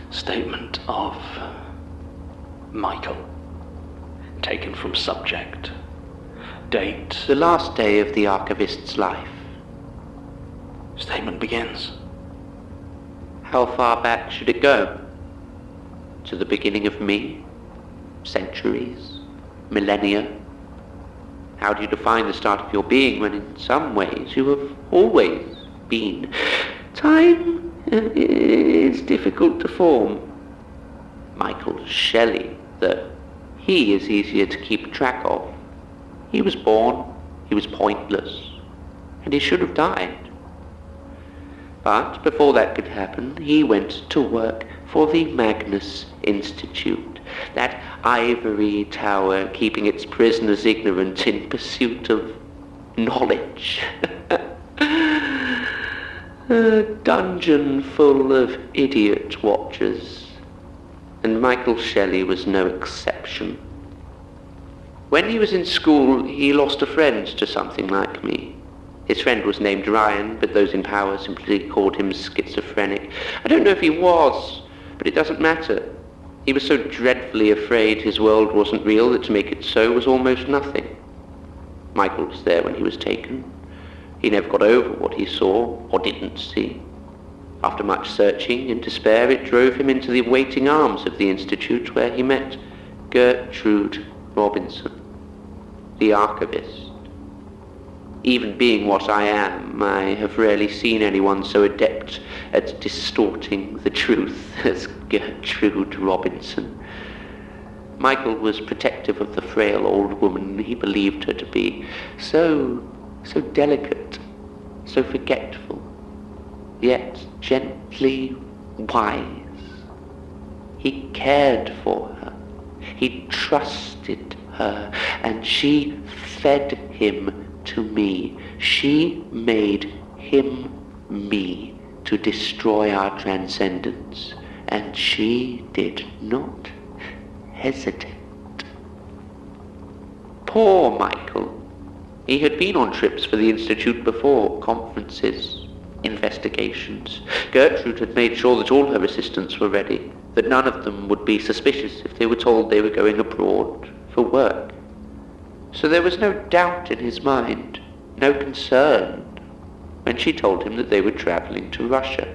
Statement of Michael. Taken from subject. Date. The last day of the archivist's life. Statement begins. How far back should it go? To the beginning of me? Centuries? Millennia? How do you define the start of your being when in some ways you have always been? Time is difficult to form. Michael Shelley, though, he is easier to keep track of. He was born, he was pointless, and he should have died. But before that could happen, he went to work for the Magnus Institute, that ivory tower keeping its prisoners ignorant in pursuit of knowledge. A dungeon full of idiot watchers, and Michael Shelley was no exception. When he was in school, he lost a friend to something like me. His friend was named Ryan, but those in power simply called him schizophrenic. I don't know if he was, but it doesn't matter. He was so dreadfully afraid his world wasn't real that to make it so was almost nothing. Michael was there when he was taken. He never got over what he saw or didn't see. After much searching and despair, it drove him into the waiting arms of the Institute, where he met Gertrude Robinson, the archivist. Even being what I am, I have rarely seen anyone so adept at distorting the truth as Gertrude Robinson. Michael was protective of the frail old woman he believed her to be, so delicate, so forgetful, yet gently wise. He cared for her, he trusted her, and she fed him to me. She made him me to destroy our transcendence, and she did not hesitate. Poor Michael. He had been on trips for the Institute before, conferences, investigations. Gertrude had made sure that all her assistants were ready, that none of them would be suspicious if they were told they were going abroad for work. So there was no doubt in his mind, no concern, when she told him that they were travelling to Russia.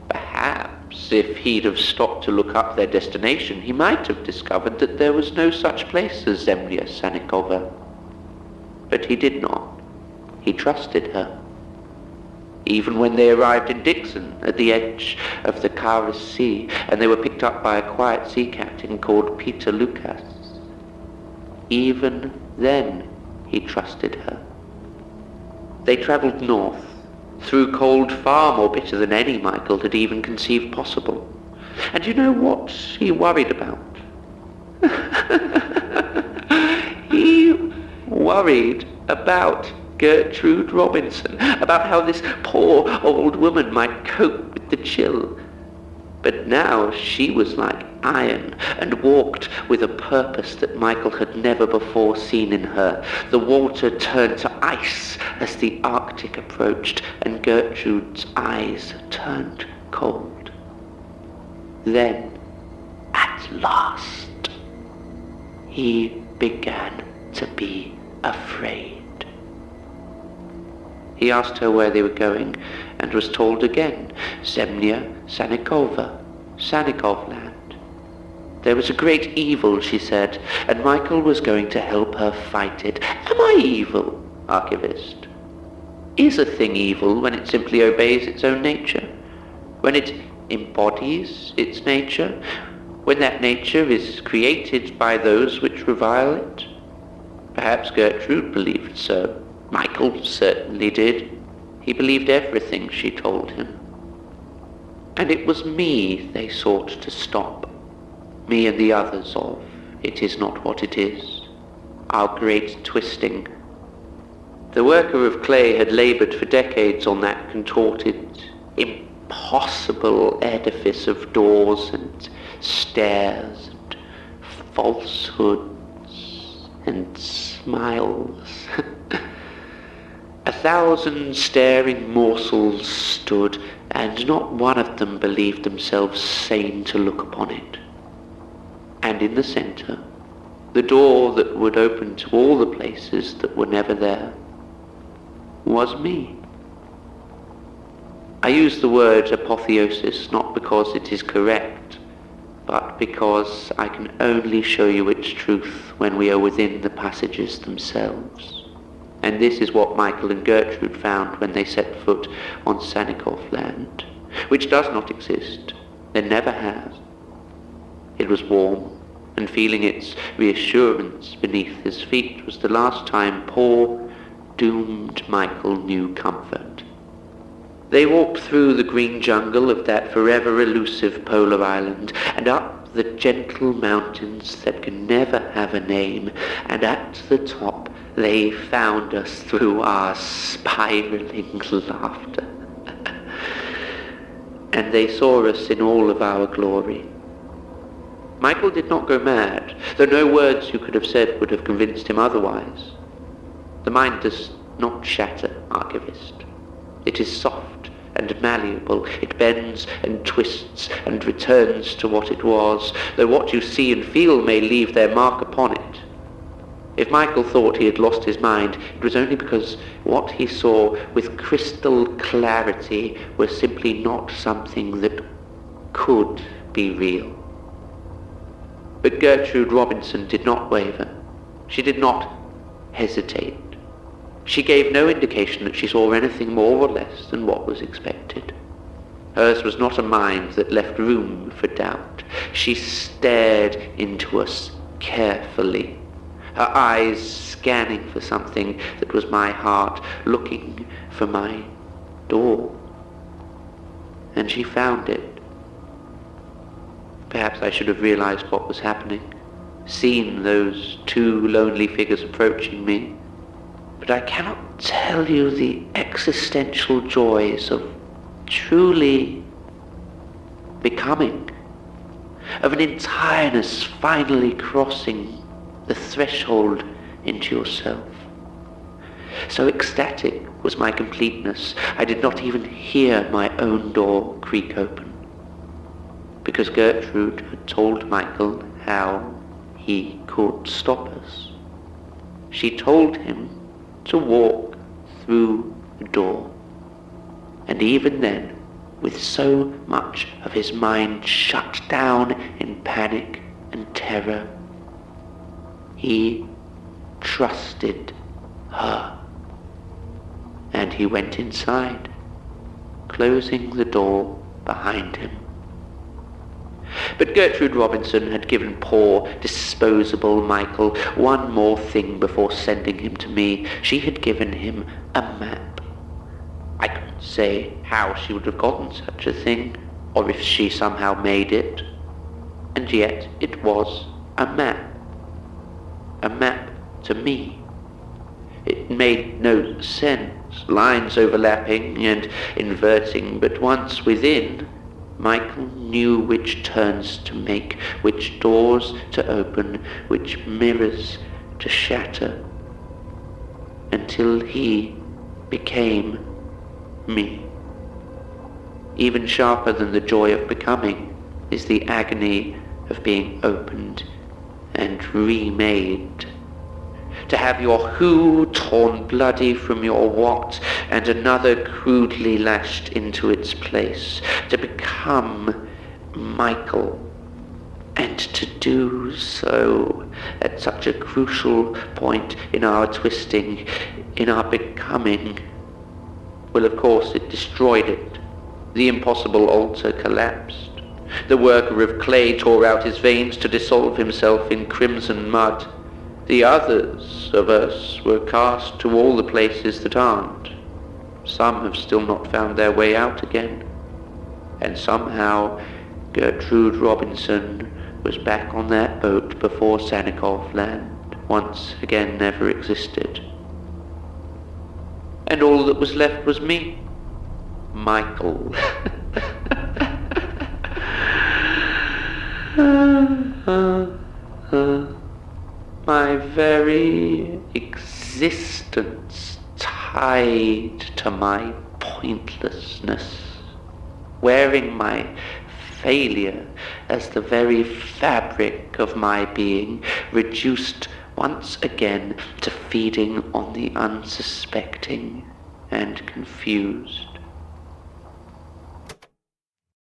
Perhaps if he'd have stopped to look up their destination, he might have discovered that there was no such place as Zemlya Sanikova. But he did not. He trusted her. Even when they arrived in Dixon, at the edge of the Kara Sea, and they were picked up by a quiet sea captain called Peter Lucas, even then he trusted her. They travelled north, through cold far more bitter than any Michael had even conceived possible. And you know what he worried about? He worried about Gertrude Robinson, about how this poor old woman might cope with the chill. But now she was like iron and walked with a purpose that Michael had never before seen in her. The water turned to ice as the Arctic approached, and Gertrude's eyes turned cold. Then, at last, he began to be afraid. He asked her where they were going, and was told again, Zemlya Sanikova, Sanikovland. There was a great evil, she said, and Michael was going to help her fight it. Am I evil, archivist? Is a thing evil when it simply obeys its own nature? When it embodies its nature? When that nature is created by those which revile it? Perhaps Gertrude believed so. Michael certainly did. He believed everything she told him. And it was me they sought to stop. Me and the others of It Is Not What It Is. Our great twisting. The worker of clay had laboured for decades on that contorted, impossible edifice of doors and stairs and falsehoods and smiles. 1,000 staring morsels stood, and not one of them believed themselves sane to look upon it. And in the centre, the door that would open to all the places that were never there, was me. I use the word apotheosis not because it is correct, but because I can only show you its truth when we are within the passages themselves. And this is what Michael and Gertrude found when they set foot on Sanikoff land, which does not exist, and never has. It was warm, and feeling its reassurance beneath his feet was the last time poor, doomed Michael knew comfort. They walked through the green jungle of that forever elusive polar island, and up the gentle mountains that can never have a name, and at the top they found us through our spiraling laughter. And they saw us in all of our glory. Michael did not go mad, though no words you could have said would have convinced him otherwise. The mind does not shatter, archivist. It is soft and malleable. It bends and twists and returns to what it was, though what you see and feel may leave their mark upon it. If Michael thought he had lost his mind, it was only because what he saw with crystal clarity was simply not something that could be real. But Gertrude Robinson did not waver. She did not hesitate. She gave no indication that she saw anything more or less than what was expected. Hers was not a mind that left room for doubt. She stared into us carefully, her eyes scanning for something that was my heart, looking for my door. And she found it. Perhaps I should have realized what was happening, seen those two lonely figures approaching me. But I cannot tell you the existential joys of truly becoming, of an entireness finally crossing the threshold into yourself. So ecstatic was my completeness, I did not even hear my own door creak open, because Gertrude had told Michael how he could stop us. She told him to walk through the door, and even then, with so much of his mind shut down in panic and terror, he trusted her. And he went inside, closing the door behind him. But Gertrude Robinson had given poor, disposable Michael one more thing before sending him to me. She had given him a map. I couldn't say how she would have gotten such a thing, or if she somehow made it. And yet it was a map. A map to me. It made no sense, lines overlapping and inverting, but once within, Michael knew which turns to make, which doors to open, which mirrors to shatter, until he became me. Even sharper than the joy of becoming is the agony of being opened and remade. To have your who torn bloody from your what and another crudely lashed into its place. To become Michael, and to do so at such a crucial point in our twisting, in our becoming. Well, of course, it destroyed it. The impossible altar collapsed. The worker of clay tore out his veins to dissolve himself in crimson mud. The others of us were cast to all the places that aren't. Some have still not found their way out again. And somehow Gertrude Robinson was back on that boat before Sanikoff land once again never existed. And all that was left was me, Michael. My very existence tied to my pointlessness, wearing my failure as the very fabric of my being, reduced once again to feeding on the unsuspecting and confused.